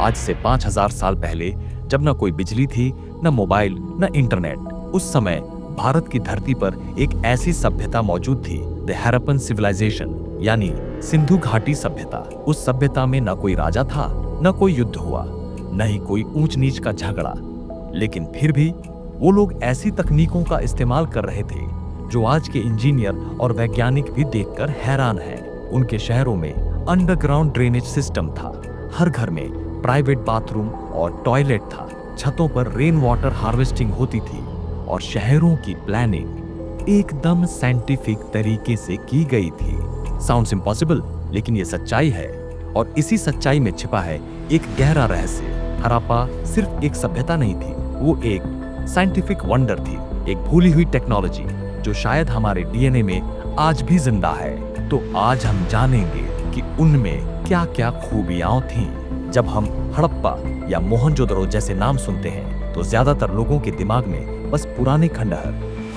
आज से 5000 साल पहले, जब न कोई बिजली थी, न मोबाइल, न इंटरनेट, उस समय भारत की धरती पर एक ऐसी सभ्यता मौजूद थी, द हरप्पन सिविलाइजेशन, यानी सिंधु घाटी सभ्यता। उस सभ्यता में न कोई राजा था, न कोई युद्ध हुआ, न ही कोई ऊंच नीच का झगड़ा। लेकिन फिर भी वो लोग ऐसी तकनीकों का इस्तेमाल कर रहे थे जो आज के इंजीनियर और वैज्ञानिक भी देखकर हैरान हैं। उनके शहरों में अंडरग्राउंड ड्रेनेज सिस्टम था, हर घर में प्राइवेट बाथरूम और टॉयलेट था, छतों पर रेन वाटर हार्वेस्टिंग होती थी और शहरों की प्लानिंग एकदम साइंटिफिक तरीके से की गई थी। साउंड्स इम्पॉसिबल, लेकिन ये सच्चाई है और इसी सच्चाई में छिपा है एक गहरा रहस्य। हड़प्पा सिर्फ एक सभ्यता नहीं थी, वो एक साइंटिफिक वंडर थी, एक भूली हुई टेक्नोलॉजी जो शायद हमारे डीएनए में आज भी जिंदा है। तो आज हम जानेंगे कि उनमें क्या क्या खूबियां थीं। जब हम हड़प्पा या मोहनजोदड़ो जैसे नाम सुनते हैं तो ज्यादातर लोगों के दिमाग में बस पुराने खंडहर,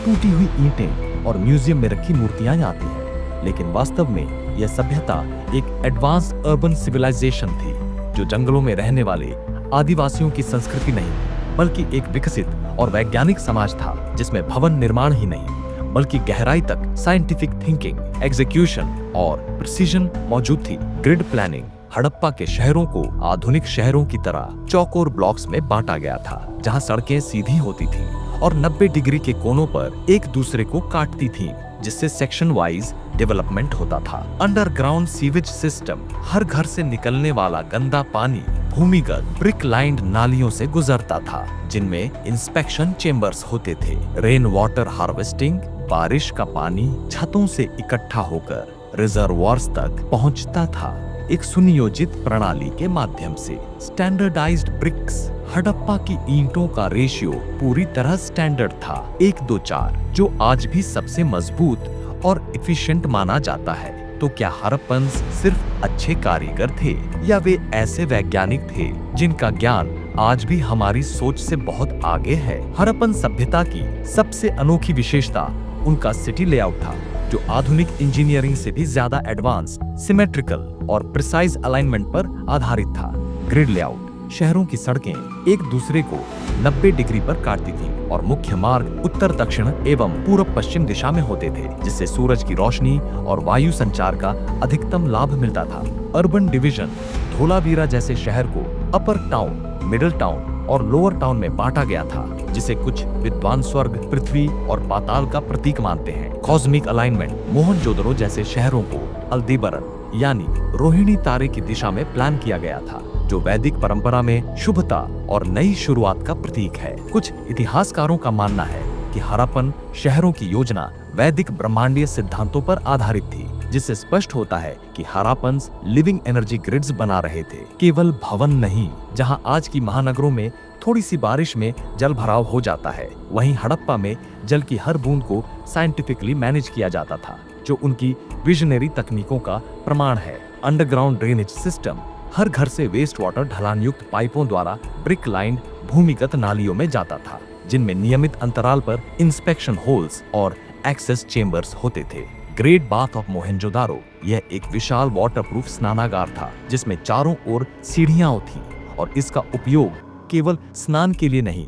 टूटी हुई ईंटें और म्यूजियम में रखी मूर्तियां आती हैं। लेकिन वास्तव में यह सभ्यता एक एडवांस अर्बन सिविलाइजेशन थी, जो जंगलों में रहने वाले आदिवासियों की संस्कृति नहीं, बल्कि एक विकसित और वैज्ञानिक समाज था, जिसमें भवन निर्माण ही नहीं बल्कि गहराई तक साइंटिफिक थिंकिंग, एग्जीक्यूशन और प्रिसीजन मौजूद थी। ग्रिड प्लानिंग हड़प्पा के शहरों को आधुनिक शहरों की तरह चौकोर ब्लॉक्स में बांटा गया था, जहां सड़कें सीधी होती थीं और 90 डिग्री के कोनों पर एक दूसरे को काटती थीं, जिससे सेक्शन वाइज डेवलपमेंट होता था। अंडरग्राउंड सीवेज सिस्टम, हर घर से निकलने वाला गंदा पानी भूमिगत ब्रिक लाइंड नालियों से गुजरता था, जिनमें इंस्पेक्शन चेम्बर्स होते थे। रेन वाटर हार्वेस्टिंग, बारिश का पानी छतों से इकट्ठा होकर रिजर्वॉयर्स तक पहुंचता था, एक सुनियोजित प्रणाली के माध्यम से। स्टैंडर्डाइज्ड ब्रिक्स, हड़प्पा की ईंटों का रेशियो पूरी तरह स्टैंडर्ड था, 1:4, जो आज भी सबसे मजबूत और एफिशिएंट माना जाता है। तो क्या हड़प्पन्स सिर्फ अच्छे कारीगर थे या वे ऐसे वैज्ञानिक थे जिनका ज्ञान आज भी हमारी सोच से बहुत आगे है? हड़प्पन सभ्यता की सबसे अनोखी विशेषता उनका सिटी लेआउट था, जो आधुनिक इंजीनियरिंग से भी ज्यादा एडवांस, सिमेट्रिकल और प्रिसाइज अलाइनमेंट पर आधारित था। ग्रिड लेआउट, शहरों की सड़कें एक दूसरे को 90 डिग्री पर काटती थीं और मुख्य मार्ग उत्तर दक्षिण एवं पूर्व पश्चिम दिशा में होते थे, जिससे सूरज की रोशनी और वायु संचार का अधिकतम लाभ मिलता था। अर्बन डिवीजन, धोलावीरा जैसे शहर को अपर टाउन, मिडिल टाउन और लोअर टाउन में बांटा गया था, जिसे कुछ विद्वान स्वर्ग, पृथ्वी और पाताल का प्रतीक मानते हैं। कॉस्मिक अलाइनमेंट, मोहनजोदड़ो जैसे शहरों को अल्देबरन यानी रोहिणी तारे की दिशा में प्लान किया गया था, जो वैदिक परंपरा में शुभता और नई शुरुआत का प्रतीक है। कुछ इतिहासकारों का मानना है कि हड़प्पन शहरों की योजना वैदिक ब्रह्मांडीय सिद्धांतों पर आधारित थी, जिससे स्पष्ट होता है कि हड़प्पन्स लिविंग एनर्जी ग्रिड्स बना रहे थे, केवल भवन नहीं। जहां आज की महानगरों में थोड़ी सी बारिश में जल भराव हो जाता है, वहीं हड़प्पा में जल की हर बूंद को साइंटिफिकली मैनेज किया जाता था, जो उनकी विजनरी तकनीकों का प्रमाण है। अंडरग्राउंड ड्रेनेज सिस्टम, हर घर से वेस्ट वाटर ढलान युक्त पाइपों द्वारा ब्रिक लाइंड भूमिगत नालियों में जाता था, जिनमें नियमित अंतराल पर इंस्पेक्शन होल्स और एक्सेस चेम्बर्स होते थे। ग्रेट बाथ ऑफ मोहनजोदारो, यह एक विशाल वाटरप्रूफ स्नानागार था, जिसमें चारों ओर सीढ़ियां थीं और इसका उपयोग केवल स्नान के लिए नहीं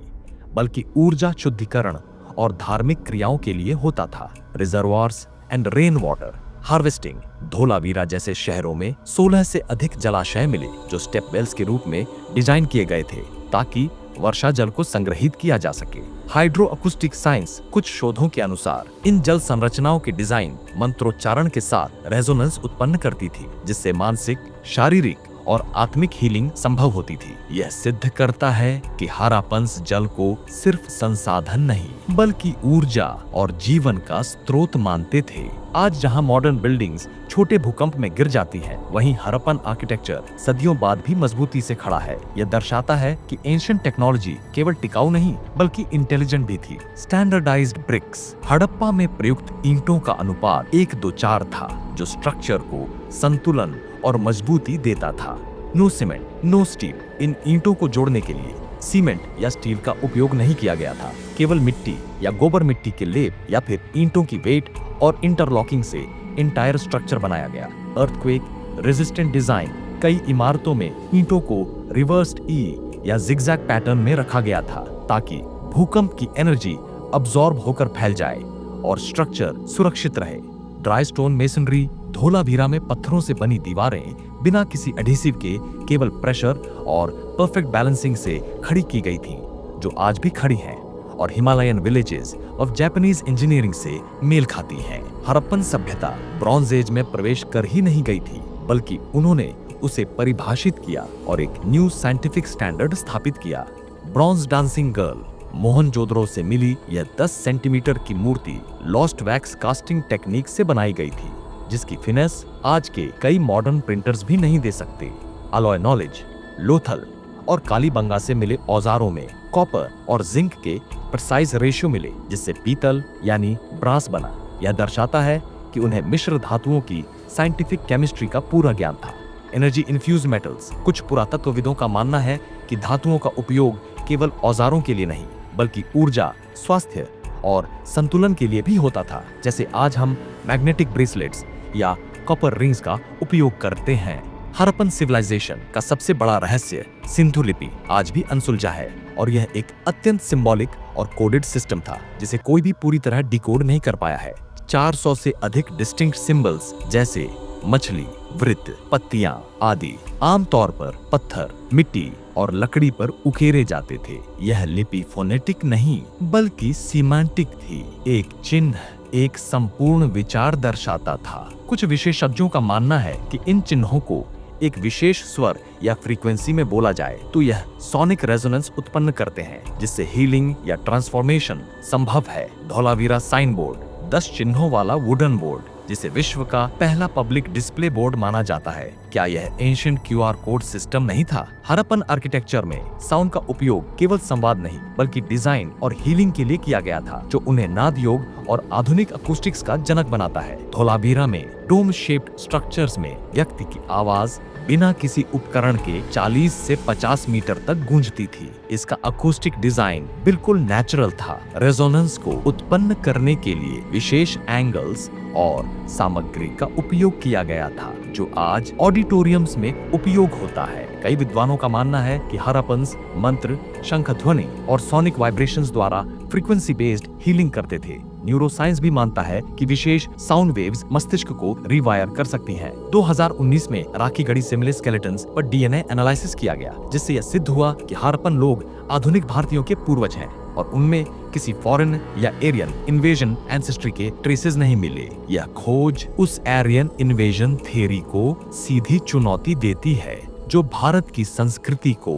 बल्कि ऊर्जा शुद्धिकरण और धार्मिक क्रियाओं के लिए होता था। Reservoirs and rain water harvesting, Dholavira जैसे शहरों में 16 से अधिक जलाशय मिले, जो स्टेप वेल्स के रूप में डिजाइन किए गए थे ताकि वर्षा जल को संग्रहित किया जा सके। हाइड्रो अकूस्टिक साइंस, कुछ शोधों के अनुसार इन जल संरचनाओं की डिजाइन मंत्रोच्चारण के साथ रेजोनेंस उत्पन्न करती थी, जिससे मानसिक, शारीरिक और आत्मिक हीलिंग संभव होती थी। यह सिद्ध करता है कि हड़प्पन्स जल को सिर्फ संसाधन नहीं बल्कि ऊर्जा और जीवन का स्रोत मानते थे। आज जहां मॉडर्न बिल्डिंग्स छोटे भूकंप में गिर जाती हैं, वहीं हड़प्पन आर्किटेक्चर सदियों बाद भी मजबूती से खड़ा है। यह दर्शाता है कि एंशिएंट टेक्नोलॉजी केवल टिकाऊ नहीं बल्कि इंटेलिजेंट भी थी। स्टैंडर्डाइज्ड ब्रिक्स, हड़प्पा में प्रयुक्त ईंटों का अनुपात 1:4 था, जो स्ट्रक्चर को संतुलन और मजबूती देता था। नो सीमेंट, नो स्टील, इन ईंटों को जोड़ने के लिए सीमेंट या स्टील का उपयोग नहीं किया गया था। केवल मिट्टी या गोबर मिट्टी के लेप या फिर ईंटों की वेट और इंटरलॉकिंग से इंटायर स्ट्रक्चर बनाया गया। अर्थक्वेक रेजिस्टेंट डिजाइन, कई इमारतों में ईंटों को रिवर्स्ड ई या जिगजैग पैटर्न में रखा गया था ताकि भूकंप की एनर्जी अब्सॉर्ब होकर फैल जाए और स्ट्रक्चर सुरक्षित रहे। ड्राई स्टोन मेसनरी, धोलावीरा में पत्थरों से बनी दीवारें बिना किसी एडहेसिव के केवल प्रेशर और परफेक्ट बैलेंसिंग से खड़ी की गई थीं, जो आज भी खड़ी हैं और Himalayan villages of Japanese engineering से मेल खाती हैं। हड़प्पन सभ्यता ब्रॉन्ज एज में प्रवेश कर ही नहीं गई थी, बल्कि उन्होंने उसे परिभाषित किया और एक न्यू साइंटिफिक स्टैंडर्ड स्थापित किया। ब्रॉन्ज डांसिंग गर्ल मोहनजोदड़ो से मिली यह 10 सेंटीमीटर की मूर्ति लॉस्ट वैक्स कास्टिंग टेक्निक से बनाई गई थी, जिसकी फिनेस आज के कई मॉडर्न प्रिंटर्स भी नहीं दे सकते। अलॉय नॉलेज, लोथल और कालीबंगा से मिले औजारों में कॉपर और जिंक के प्रिसाइज रेशियो मिले, जिससे पीतल यानी ब्रास बना। यह दर्शाता है कि उन्हें मिश्र धातुओं की साइंटिफिक केमिस्ट्री का पूरा ज्ञान था। एनर्जी इन्फ्यूज मेटल्स, कुछ पुरातत्वविदों का मानना है कि धातुओं का उपयोग केवल औजारों के लिए नहीं, बल्कि ऊर्जा, स्वास्थ्य और संतुलन के लिए भी होता था, जैसे आज हम मैग्नेटिक ब्रेसलेट्स या कॉपर रिंग्स का उपयोग करते हैं। हड़प्पन सिविलाइजेशन का सबसे बड़ा रहस्य सिंधु लिपि आज भी अनसुलझा है और यह एक अत्यंत सिंबॉलिक और कोडेड सिस्टम था जिसे कोई भी पूरी तरह डिकोड नहीं कर पाया है। 400 से अधिक डिस्टिंक्ट सिंबल्स जैसे मछली, वृत्त, पत्तियां आदि आमतौर पर पत्थर, मिट्टी और लकड़ी पर उकेरे जाते थे। यह लिपि फोनेटिक नहीं बल्कि सीमांटिक थी। एक चिन्ह एक संपूर्ण विचार दर्शाता था। कुछ विशेषज्ञों का मानना है कि इन चिन्हों को एक विशेष स्वर या फ्रीक्वेंसी में बोला जाए तो यह सोनिक रेजोनेंस उत्पन्न करते हैं, जिससे हीलिंग या ट्रांसफॉर्मेशन संभव है। धौलावीरा साइन बोर्ड 10 चिन्हों वाला वुडन बोर्ड, जिसे विश्व का पहला पब्लिक डिस्प्ले बोर्ड माना जाता है। क्या यह एंशिएंट क्यूआर कोड सिस्टम नहीं था? हड़प्पन आर्किटेक्चर में साउंड का उपयोग केवल संवाद नहीं बल्कि डिजाइन और हीलिंग के लिए किया गया था, जो उन्हें नाद योग और आधुनिक अकूस्टिक्स का जनक बनाता है। धौलावीरा में डोम शेप्ड स्ट्रक्चर्स में व्यक्ति की आवाज बिना किसी उपकरण के 40 से 50 मीटर तक गूंजती थी। इसका अकूस्टिक डिजाइन बिल्कुल नेचुरल था। रेजोनेंस को उत्पन्न करने के लिए विशेष एंगल्स और सामग्री का उपयोग किया गया था, जो आज ऑडिटोरियम्स में उपयोग होता है। कई विद्वानों का मानना है कि हड़प्पन्स मंत्र, शंख ध्वनि और सोनिक वाइब्रेशंस द्वारा फ्रीक्वेंसी बेस्ड हीलिंग करते थे। न्यूरोसाइंस भी मानता है कि विशेष साउंड वेव्स मस्तिष्क को रिवायर कर सकती हैं। 2019 में राखी गढ़ी से मिले स्केलेटन्स पर डीएनए एनालिसिस किया गया, जिससे यह सिद्ध हुआ कि हड़प्पन लोग आधुनिक भारतीयों के पूर्वज हैं और उनमें किसी फॉरेन या एरियन इन्वेजन एंसेस्ट्री के ट्रेसेस नहीं मिले। यह खोज उस एरियन इन्वेजन थ्योरी को सीधी चुनौती देती है, जो भारत की संस्कृति को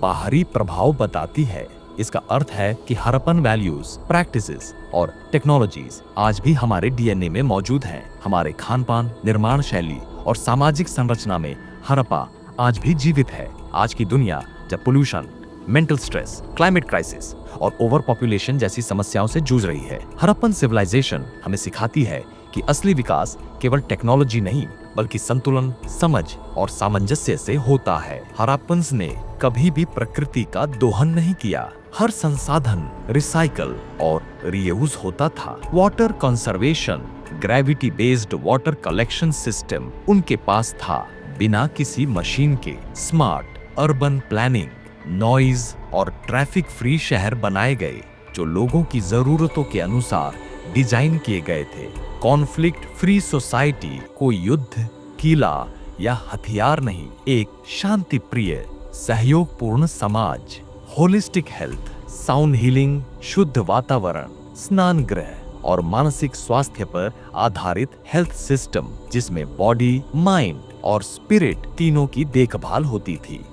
बाहरी प्रभाव बताती है। इसका अर्थ है कि हड़प्पन वैल्यूज, प्रैक्टिसेस और टेक्नोलॉजीज आज भी हमारे डीएनए में मौजूद हैं। हमारे खान पान, निर्माण शैली और सामाजिक संरचना में हड़प्पा आज भी जीवित है। आज की दुनिया जब pollution, mental stress, climate crisis और ओवर पॉपुलेशन जैसी समस्याओं से जूझ रही है, हड़प्पन सिविलाइजेशन हमें सिखाती है कि असली विकास केवल टेक्नोलॉजी नहीं बल्कि संतुलन, समझ और सामंजस्य से होता है। हड़प्पन्स ने कभी भी प्रकृति का दोहन नहीं किया। हर संसाधन रिसाइकल और रीयूज होता था। Water conservation, gravity based water collection system उनके पास था। बिना किसी मशीन के स्मार्ट अर्बन प्लानिंग, नॉइज और ट्रैफिक फ्री शहर बनाए गए, जो लोगों की जरूरतों के अनुसार डिजाइन किए गए थे। कॉन्फ्लिक्ट फ्री सोसाइटी, कोई युद्ध, किला या हथियार नहीं, एक शांति प्रिय सहयोगपूर्ण समाज। होलिस्टिक हेल्थ, साउंड हीलिंग, शुद्ध वातावरण, स्नान गृह और मानसिक स्वास्थ्य पर आधारित हेल्थ सिस्टम, जिसमें बॉडी, माइंड और स्पिरिट तीनों की देखभाल होती थी।